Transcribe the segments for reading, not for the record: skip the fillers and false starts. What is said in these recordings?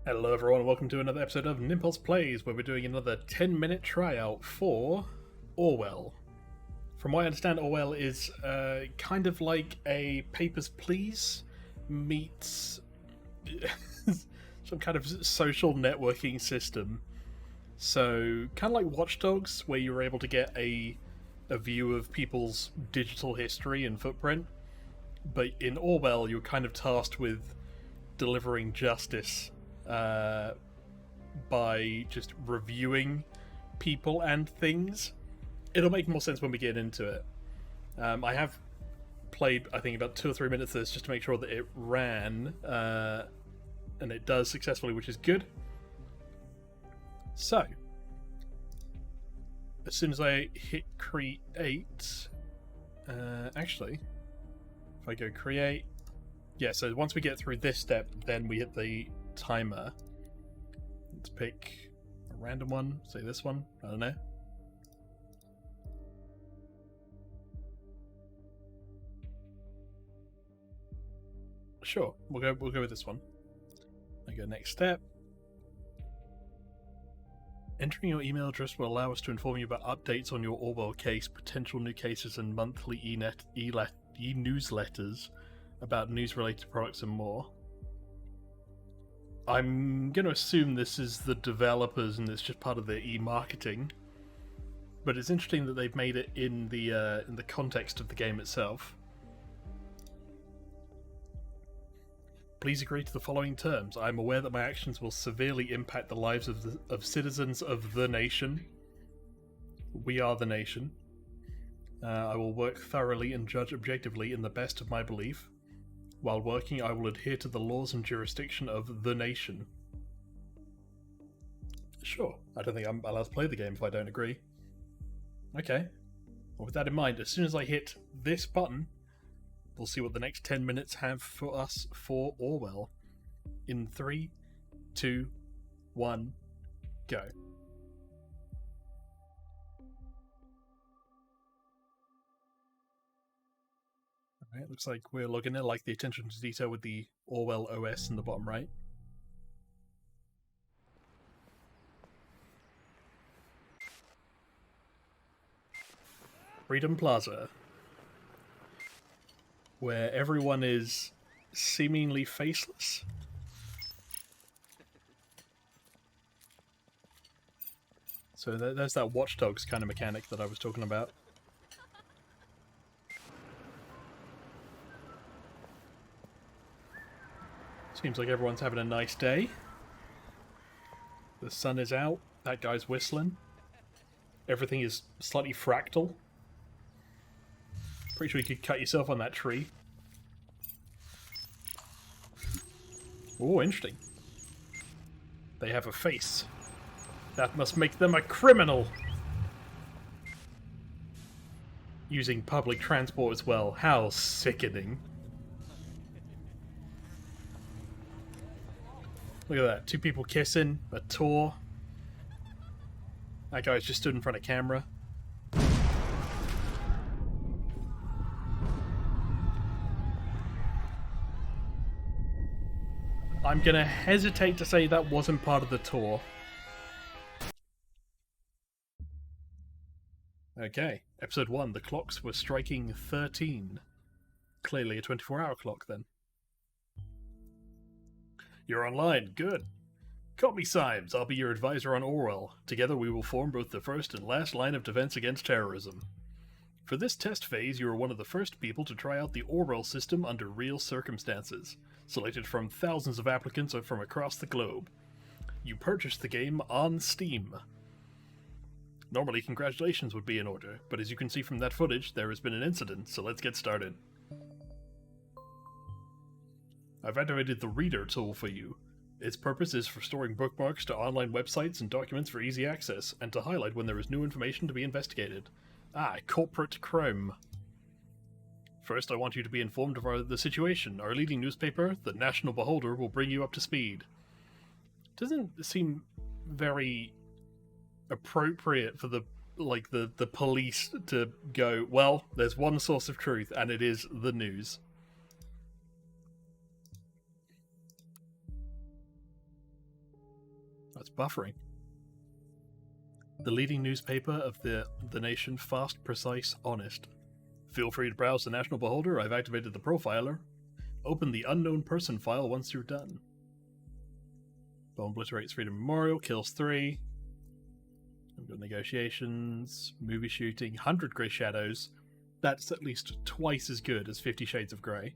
Hello everyone and welcome to another episode of Nimpulse Plays, where we're doing another 10-minute tryout for Orwell. From what I understand, Orwell is kind of like a Papers, Please meets some kind of social networking system. So, kind of like Watch Dogs, where you were able to get a view of people's digital history and footprint. But in Orwell, you're kind of tasked with delivering justice by just reviewing people and things. It'll make more sense when we get into it. I have played, I think, about 2 or 3 minutes of this just to make sure that it ran, and it does successfully, which is good. So, as soon as I hit create, actually, if I go create, yeah, so once we get through this step, then we hit the timer. Let's pick a random one, say this one, I don't know. Sure, we'll go with this one. I go next step. Entering your email address will allow us to inform you about updates on your Orwell case, potential new cases, and monthly e-newsletters about news-related products and more. I'm going to assume this is the developers and it's just part of their e-marketing, but it's interesting that they've made it in the context of the game itself. Please agree to the following terms. I am aware that my actions will severely impact the lives of citizens of the nation. We are the nation. I will work thoroughly and judge objectively in the best of my belief. While working, I will adhere to the laws and jurisdiction of the nation. Sure, I don't think I'm allowed to play the game if I don't agree. Okay. Well, with that in mind, as soon as I hit this button, we'll see what the next 10 minutes have for us for Orwell. In 3, 2, 1, go. Alright, looks like we're logging in. I like the attention to detail with the Orwell OS in the bottom right. Freedom Plaza, where everyone is seemingly faceless. So there's that Watch Dogs kind of mechanic that I was talking about. Seems like everyone's having a nice day. The sun is out, that guy's whistling. Everything is slightly fractal. Pretty sure you could cut yourself on that tree. Oh, interesting. They have a face. That must make them a criminal! Using public transport as well. How sickening. Look at that. 2 people kissing, a tour. That guy's just stood in front of camera. I'm gonna hesitate to say that wasn't part of the tour. Okay, episode 1, the clocks were striking 13. Clearly a 24-hour clock then. You're online, good. Call me Symes, I'll be your advisor on Orwell. Together we will form both the first and last line of defense against terrorism. For this test phase, you are one of the first people to try out the Orwell system under real circumstances, selected from thousands of applicants from across the globe. You purchased the game on Steam. Normally, congratulations would be in order, but as you can see from that footage, there has been an incident, so let's get started. I've activated the Reader tool for you. Its purpose is for storing bookmarks to online websites and documents for easy access, and to highlight when there is new information to be investigated. Ah, corporate crime. First, I want you to be informed of the situation. Our leading newspaper, the National Beholder, will bring you up to speed. Doesn't seem very appropriate for the like the police to go, well, there's one source of truth, and it is the news. That's buffering. The leading newspaper of the nation, fast, precise, honest. Feel free to browse the National Beholder. I've activated the profiler. Open the unknown person file once you're done. Bomb obliterates Freedom Memorial, kills 3. We've got negotiations, movie shooting, 100 Grey Shadows. That's at least twice as good as 50 Shades of Grey.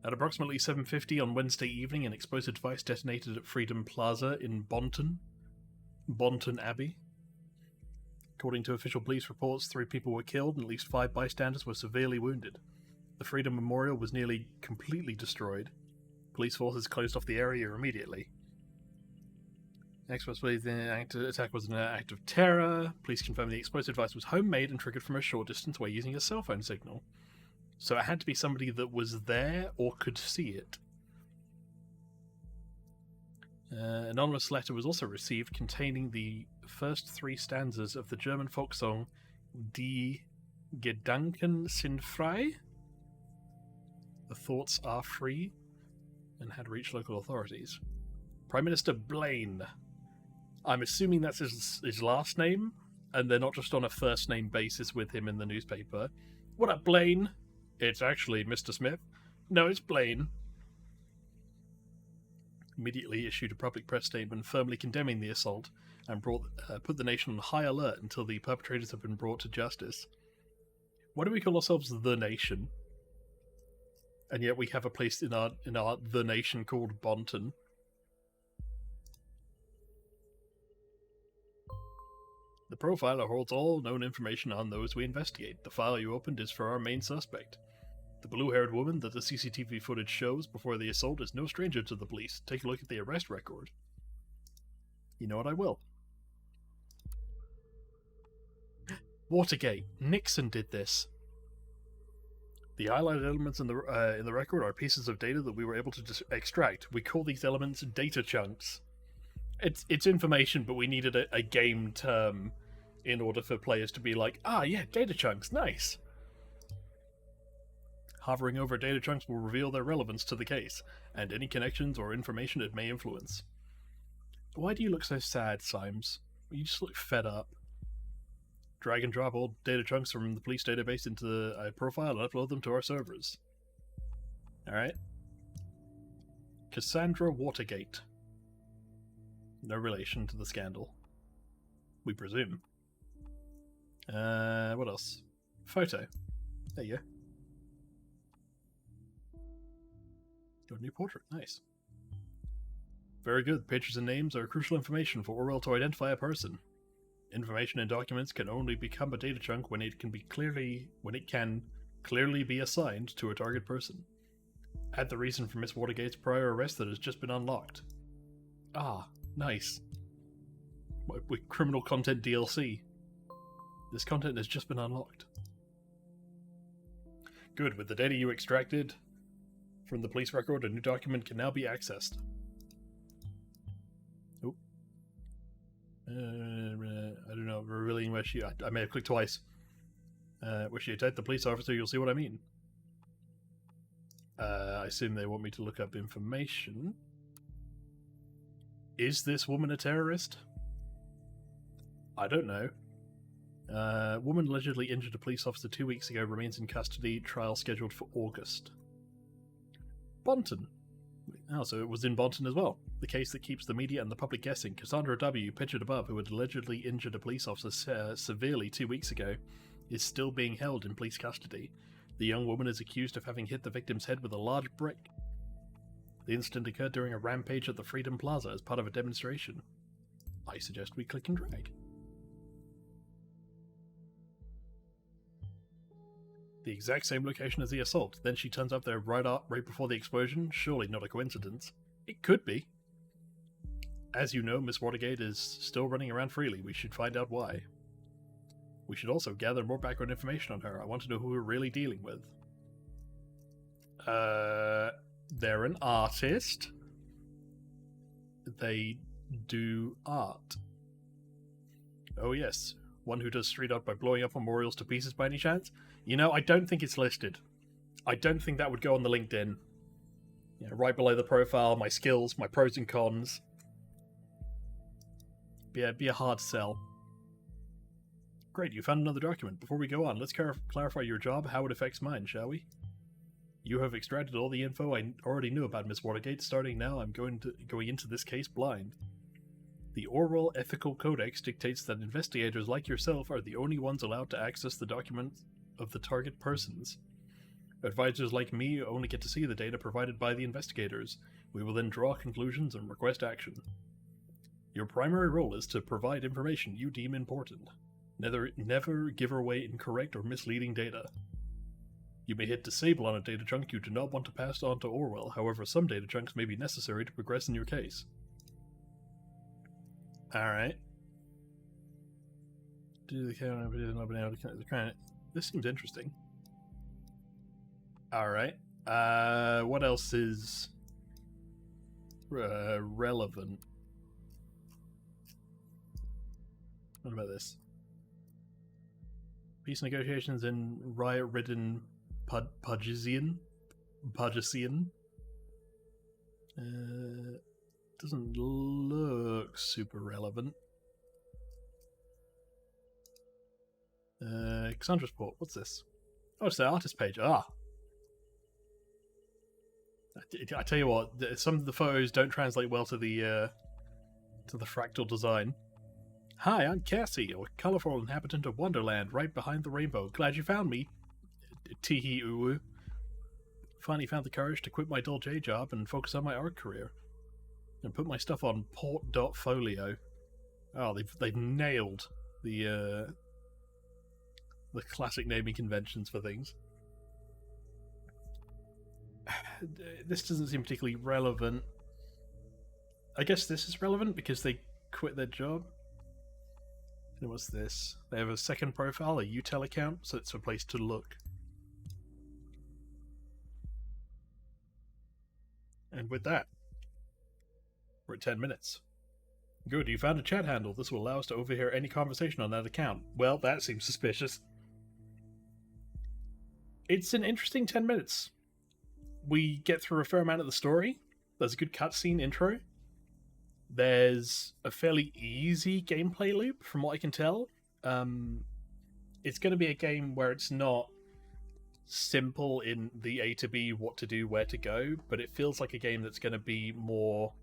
At approximately 7:50 on Wednesday evening, an explosive device detonated at Freedom Plaza in Bonton Abbey. According to official police reports, 3 people were killed and at least 5 bystanders were severely wounded. The Freedom Memorial was nearly completely destroyed. Police forces closed off the area immediately. Experts believe the attack was an act of terror. Police confirmed the explosive device was homemade and triggered from a short distance away using a cell phone signal. So it had to be somebody that was there or could see it. An anonymous letter was also received containing the first 3 stanzas of the German folk song Die Gedanken sind frei, The Thoughts Are Free, and had reached local authorities. Prime Minister Blaine. I'm assuming that's his last name, and they're not just on a first name basis with him in the newspaper. What up, Blaine? It's actually Mr. Smith. No, it's Blaine. Immediately issued a public press statement firmly condemning the assault and put the nation on high alert until the perpetrators have been brought to justice. Why do we call ourselves the nation? And yet we have a place in our the nation called Bonton. The profiler holds all known information on those we investigate. The file you opened is for our main suspect. The blue-haired woman that the CCTV footage shows before the assault is no stranger to the police. Take a look at the arrest record. You know what, I will. Watergate. Nixon did this. The highlighted elements in the record are pieces of data that we were able to extract. We call these elements data chunks. It's information, but we needed a game term in order for players to be like, ah, yeah, data chunks, nice. Hovering over data chunks will reveal their relevance to the case, and any connections or information it may influence. Why do you look so sad, Symes? You just look fed up. Drag and drop all data chunks from the police database into a profile and upload them to our servers. Alright. Cassandra Watergate. No relation to the scandal. We presume. What else? Photo. There you go. Got a new portrait. Nice. Very good. Pictures and names are crucial information for Orwell to identify a person. Information in documents can only become a data chunk when it can clearly be assigned to a target person. Add the reason for Miss Watergate's prior arrest that has just been unlocked. Ah, nice. With criminal content DLC. This content has just been unlocked. Good. With the data you extracted from the police record, a new document can now be accessed. Oh. I don't know. Revealing where she... I may have clicked twice. Where she attacked the police officer, you'll see what I mean. I assume they want me to look up information. Is this woman a terrorist? I don't know. Woman allegedly injured a police officer 2 weeks ago remains in custody. Trial scheduled for August. Bonton. Oh, so it was in Bonton as well. The case that keeps the media and the public guessing. Cassandra W., pictured above, who had allegedly injured a police officer severely 2 weeks ago, is still being held in police custody. The young woman is accused of having hit the victim's head with a large brick. The incident occurred during a rampage at the Freedom Plaza as part of a demonstration. I suggest we click and drag. The exact same location as the assault. Then she turns up there right before the explosion. Surely not a coincidence. It could be. As you know, Miss Watergate is still running around freely. We should find out why. We should also gather more background information on her. I want to know who we're really dealing with. They're an artist. they do art. Oh yes, one who does street art by blowing up memorials to pieces by any chance? You know, I don't think it's listed. I don't think that would go on the LinkedIn. You know, right below the profile, my skills, my pros and cons. Be a hard sell. Great, you found another document. Before we go on, let's clarify your job, how it affects mine, shall we? You have extracted all the info I already knew about Miss Watergate. Starting now, I'm going into this case blind. The Orwell Ethical Codex dictates that investigators like yourself are the only ones allowed to access the documents of the target persons. Advisors like me only get to see the data provided by the investigators. We will then draw conclusions and request action. Your primary role is to provide information you deem important. Never give away incorrect or misleading data. You may hit disable on a data chunk you do not want to pass on to Orwell. However, some data chunks may be necessary to progress in your case. Alright. This seems interesting. Alright. What else is relevant? What about this? Peace negotiations in riot-ridden Pajisian? Doesn't look super relevant. Cassandra's Port, what's this? Oh, it's the artist page. Ah! I tell you what, some of the photos don't translate well to the fractal design. Hi, I'm Cassie, a colorful inhabitant of Wonderland, right behind the rainbow. Glad you found me. Teehee uwu. Finally found the courage to quit my dull J job and focus on my art career. And put my stuff on port.folio. Oh, they've nailed the classic naming conventions for things. This doesn't seem particularly relevant. I guess this is relevant because they quit their job. And what's this? They have a second profile, a utel account, so it's a place to look. And with that, we're at 10 minutes. Good, you found a chat handle. This will allow us to overhear any conversation on that account. Well, that seems suspicious. It's an interesting 10 minutes. We get through a fair amount of the story. There's a good cutscene intro. There's a fairly easy gameplay loop, from what I can tell. It's going to be a game where it's not simple in the A to B, what to do, where to go, but it feels like a game that's going to be more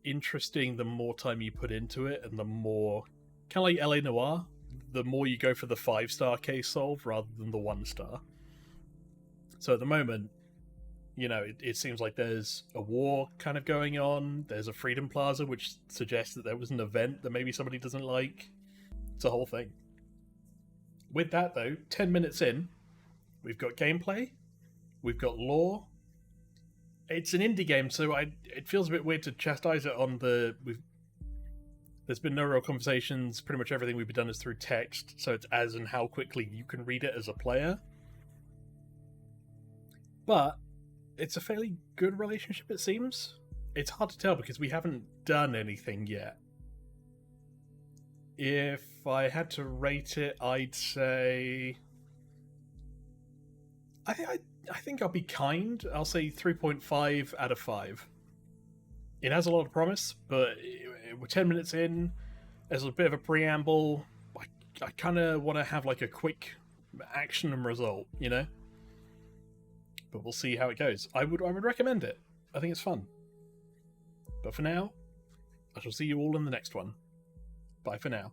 interesting the more time you put into it, and the more, kind of like LA Noire, the more you go for the 5-star case solve rather than the 1-star. So at the moment, you know, it seems like there's a war kind of going on. There's a Freedom Plaza, which suggests that there was an event that maybe somebody doesn't like. It's a whole thing. With that, though, 10 minutes in, we've got gameplay, we've got lore. It's an indie game, so it feels a bit weird to chastise it on the... There's been no real conversations. Pretty much everything we've done is through text, so it's as and how quickly you can read it as a player. But it's a fairly good relationship, it seems. It's hard to tell because we haven't done anything yet. If I had to rate it, I'd say... I think I'll be kind. I'll say 3.5 out of 5. It has a lot of promise, but we're 10 minutes in. There's a bit of a preamble. I kind of want to have like a quick action and result, you know? But we'll see how it goes. I would recommend it. I think it's fun. But for now, I shall see you all in the next one. Bye for now.